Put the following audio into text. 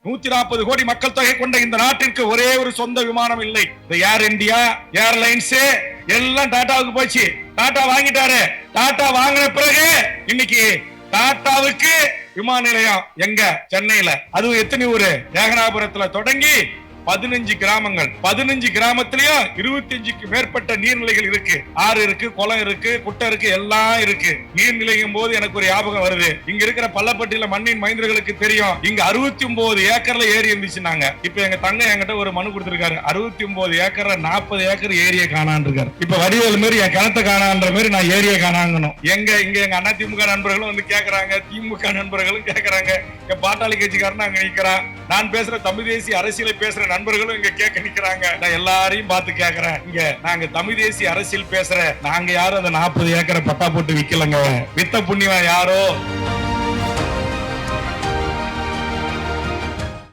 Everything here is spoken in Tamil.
140 கோடி மக்கள் தொகை கொண்ட இந்த நாட்டிற்கு ஒரே ஒரு சொந்த விமானம் இல்லை. ஏர் இந்தியா, ஏர்லைன்ஸ் எல்லாம் டாடாவுக்கு போச்சு. டாடா வாங்கிட்டாரு. டாடா வாங்கின பிறகு இன்னைக்கு டாடாவுக்கு விமான நிலையம் எங்க? சென்னையில. அதுவும் எத்தனை ஊரு? ஏகனாபுரத்துல தொடங்கி 15 கிராமங்கள். 15 கிராமத்திலயும் 25க்கு மேற்பட்ட நீர்நிலைகள் இருக்கு. ஆறு இருக்கு, குளம் இருக்கு, குட்டை இருக்கு, எல்லாம் இருக்கு. நீர்நிலையும் போது எனக்கு ஒரு ஞாபகம் வருது. இங்க இருக்கிற பள்ளப்பட்டியில மண்ணின் மைந்தர்களுக்கு தெரியும். இங்க 69 ஏக்கர்ல ஏரி இருந்துச்சுன்னாங்க. இப்ப எங்க தங்க என்கிட்ட ஒரு மனு கொடுத்திருக்காரு. 69 ஏக்கர்ல 40 ஏக்கர் ஏரியை காணான்னு இருக்காரு. இப்ப வடிவேல் மாதிரி என் கிணத்தை காணான்ற மாதிரி நான் ஏரியை காணாங்கணும். இங்க எங்க அண்ணா திமுக நண்பர்களும் வந்து கேக்குறாங்க, திமுக நண்பர்களும் கேக்குறாங்க. என் பாட்டாளி கட்சிக்காரன் அங்க நிக்கிறான். நான் பேசுற தமிழ் தேசிய அரசியலை பேசுற நண்பர்களும் இங்க கேட்க நிக்கிறாங்க. நான் எல்லாரையும் பார்த்து கேக்குறேன், இங்க நாங்க தமிழ் தேசிய அரசியல் பேசுற நாங்க யாரும் அந்த 40 ஏக்கரை பட்டா போட்டு விக்கலங்க. வித்த புண்ணியம் யாரோ